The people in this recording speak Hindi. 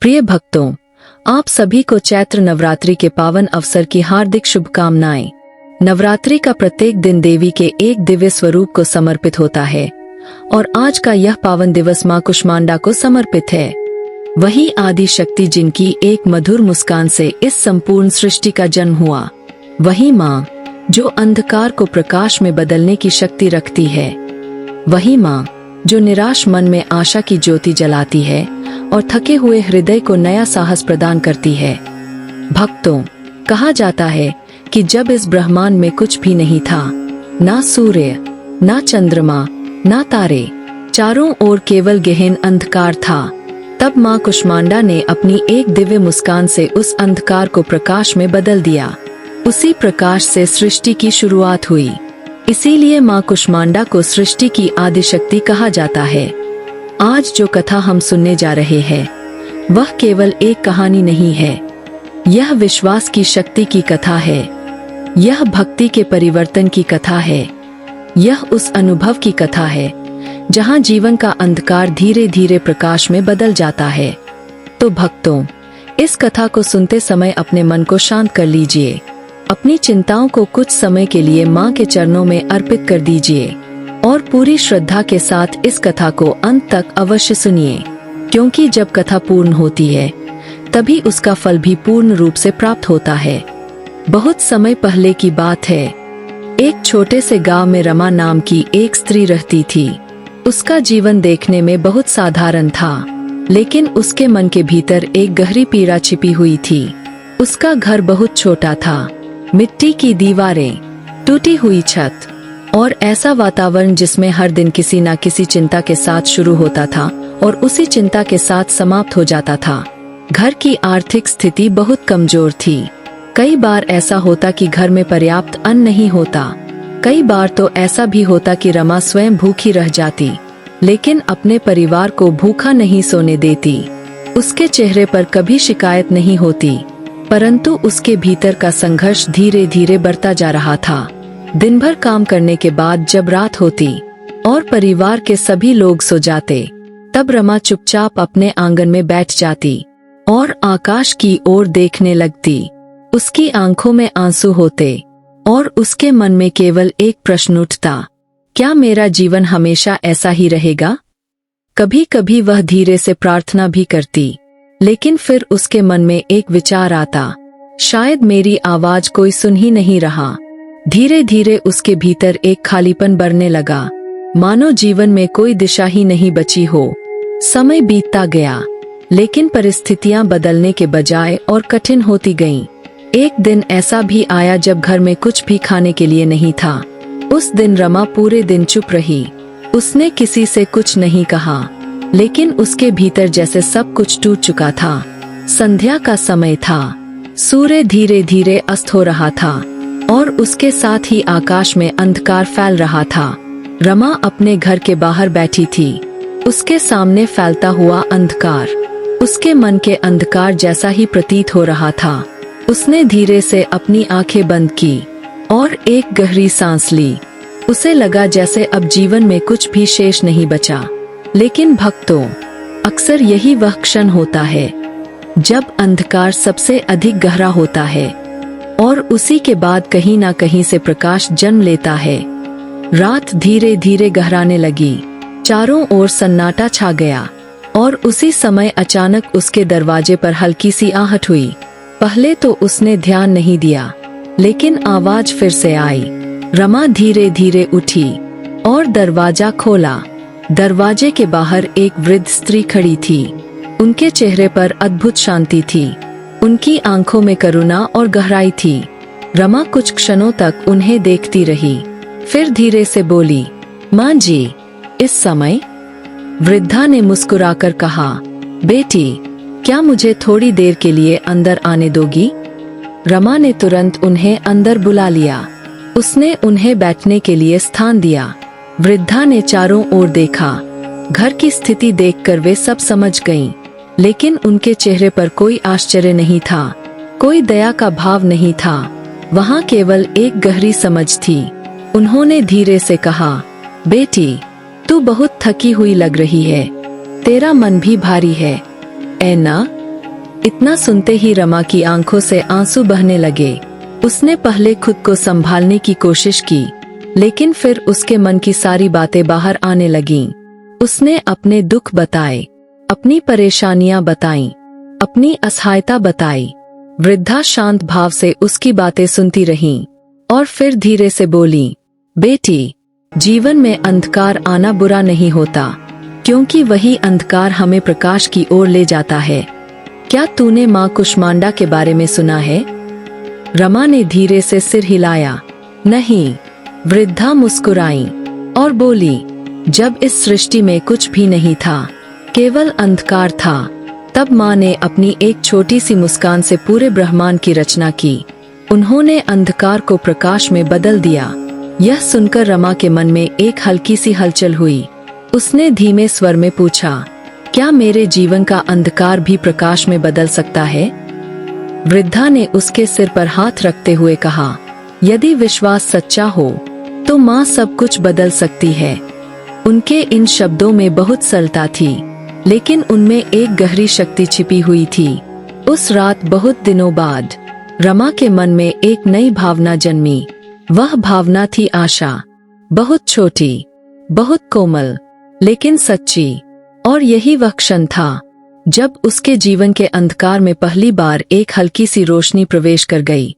प्रिय भक्तों, आप सभी को चैत्र नवरात्रि के पावन अवसर की हार्दिक शुभकामनाएं। नवरात्रि का प्रत्येक दिन देवी के एक दिव्य स्वरूप को समर्पित होता है और आज का यह पावन दिवस मां कुष्मांडा को समर्पित है। वही आदि शक्ति जिनकी एक मधुर मुस्कान से इस संपूर्ण सृष्टि का जन्म हुआ, वही मां जो अंधकार को प्रकाश में बदलने की शक्ति रखती है, वही मां जो निराश मन में आशा की ज्योति जलाती है और थके हुए हृदय को नया साहस प्रदान करती है। भक्तों, कहा जाता है कि जब इस ब्रह्मांड में कुछ भी नहीं था, ना सूर्य, ना चंद्रमा, ना तारे, चारों ओर केवल गहन अंधकार था, तब मां कुष्मांडा ने अपनी एक दिव्य मुस्कान से उस अंधकार को प्रकाश में बदल दिया। उसी प्रकाश से सृष्टि की शुरुआत हुई। इसीलिए मां कुष्मांडा को सृष्टि की आदि शक्ति कहा जाता है। आज जो कथा हम सुनने जा रहे हैं, वह केवल एक कहानी नहीं है। यह विश्वास की शक्ति की कथा है। यह भक्ति के परिवर्तन की कथा है। यह उस अनुभव की कथा है जहां जीवन का अंधकार धीरे धीरे प्रकाश में बदल जाता है। तो भक्तों, इस कथा को सुनते समय अपने मन को शांत कर लीजिए। अपनी चिंताओं को कुछ समय के लिए मां के चरणों में अर्पित कर दीजिए और पूरी श्रद्धा के साथ इस कथा को अंत तक अवश्य सुनिए, क्योंकि जब कथा पूर्ण होती है तभी उसका फल भी पूर्ण रूप से प्राप्त होता है। बहुत समय पहले की बात है। एक छोटे से गांव में रमा नाम की एक स्त्री रहती थी। उसका जीवन देखने में बहुत साधारण था, लेकिन उसके मन के भीतर एक गहरी पीड़ा छिपी हुई थी। उसका घर बहुत छोटा था, मिट्टी की दीवारें, टूटी हुई छत और ऐसा वातावरण जिसमें हर दिन किसी न किसी चिंता के साथ शुरू होता था और उसी चिंता के साथ समाप्त हो जाता था। घर की आर्थिक स्थिति बहुत कमजोर थी। कई बार ऐसा होता कि घर में पर्याप्त अन्न नहीं होता। कई बार तो ऐसा भी होता कि रमा स्वयं भूखी रह जाती, लेकिन अपने परिवार को भूखा नहीं सोने देती। उसके चेहरे पर कभी शिकायत नहीं होती, परंतु उसके भीतर का संघर्ष धीरे धीरे बढ़ता जा रहा था। दिन भर काम करने के बाद जब रात होती और परिवार के सभी लोग सो जाते, तब रमा चुपचाप अपने आंगन में बैठ जाती और आकाश की ओर देखने लगती। उसकी आंखों में आंसू होते और उसके मन में केवल एक प्रश्न उठता, क्या मेरा जीवन हमेशा ऐसा ही रहेगा? कभी कभी वह धीरे से प्रार्थना भी करती, लेकिन फिर उसके मन में एक विचार आता, शायद मेरी आवाज कोई सुन ही नहीं रहा। धीरे धीरे उसके भीतर एक खालीपन बढ़ने लगा, मानो जीवन में कोई दिशा ही नहीं बची हो। समय बीतता गया, लेकिन परिस्थितियां बदलने के बजाय और कठिन होती गईं। एक दिन ऐसा भी आया जब घर में कुछ भी खाने के लिए नहीं था। उस दिन रमा पूरे दिन चुप रही। उसने किसी से कुछ नहीं कहा, लेकिन उसके भीतर जैसे सब कुछ टूट चुका था। संध्या का समय था, सूर्य धीरे धीरे अस्त हो रहा था और उसके साथ ही आकाश में अंधकार फैल रहा था। रमा अपने घर के बाहर बैठी थी। उसके सामने फैलता हुआ अंधकार उसके मन के अंधकार जैसा ही प्रतीत हो रहा था। उसने धीरे से अपनी आंखें बंद की और एक गहरी सांस ली। उसे लगा जैसे अब जीवन में कुछ भी शेष नहीं बचा। लेकिन भक्तों, अक्सर यही वह क्षण होता है जब अंधकार सबसे अधिक गहरा होता है और उसी के बाद कहीं ना कहीं से प्रकाश जन्म लेता है। रात धीरे धीरे गहराने लगी, चारों ओर सन्नाटा छा गया और उसी समय अचानक उसके दरवाजे पर हल्की सी आहट हुई। पहले तो उसने ध्यान नहीं दिया, लेकिन आवाज फिर से आई। रमा धीरे धीरे उठी और दरवाजा खोला। दरवाजे के बाहर एक वृद्ध स्त्री खड़ी थी। उनके चेहरे पर अद्भुत शांति थी। उनकी आंखों में करुणा और गहराई थी। रमा कुछ क्षणों तक उन्हें देखती रही, फिर धीरे से बोली, माँ जी, इस समय? वृद्धा ने मुस्कुराकर कहा, बेटी, क्या मुझे थोड़ी देर के लिए अंदर आने दोगी? रमा ने तुरंत उन्हें अंदर बुला लिया। उसने उन्हें बैठने के लिए स्थान दिया। वृद्धा ने चारों ओर देखा। घर की स्थिति देखकर वे सब समझ गईं, लेकिन उनके चेहरे पर कोई आश्चर्य नहीं था, कोई दया का भाव नहीं था। वहां केवल एक गहरी समझ थी। उन्होंने धीरे से कहा, बेटी, तू बहुत थकी हुई लग रही है। तेरा मन भी भारी है, ऐना? इतना सुनते ही रमा की आंखों से आंसू बहने लगे। उसने पहले खुद को संभालने की कोशिश की, लेकिन फिर उसके मन की सारी बातें बाहर आने लगीं। उसने अपने दुख बताए, अपनी परेशानियां बताईं, अपनी असहायता बताई। वृद्धा शांत भाव से उसकी बातें सुनती रहीं और फिर धीरे से बोली, बेटी, जीवन में अंधकार आना बुरा नहीं होता, क्योंकि वही अंधकार हमें प्रकाश की ओर ले जाता है। क्या तूने माँ कुष्मांडा के बारे में सुना है? रमा ने धीरे से सिर हिलाया। नहीं। वृद्धा मुस्कुराई और बोली, जब इस सृष्टि में कुछ भी नहीं था, केवल अंधकार था, तब माँ ने अपनी एक छोटी सी मुस्कान से पूरे ब्रह्मांड की रचना की। उन्होंने अंधकार को प्रकाश में बदल दिया। यह सुनकर रमा के मन में एक हल्की सी हलचल हुई। उसने धीमे स्वर में पूछा, क्या मेरे जीवन का अंधकार भी प्रकाश में बदल सकता है? वृद्धा ने उसके सिर पर हाथ रखते हुए कहा, यदि विश्वास सच्चा हो तो माँ सब कुछ बदल सकती है। उनके इन शब्दों में बहुत सरलता थी, लेकिन उनमें एक गहरी शक्ति छिपी हुई थी। उस रात बहुत दिनों बाद रमा के मन में एक नई भावना जन्मी। वह भावना थी आशा। बहुत छोटी, बहुत कोमल, लेकिन सच्ची। और यही वह क्षण था जब उसके जीवन के अंधकार में पहली बार एक हल्की सी रोशनी प्रवेश कर गई।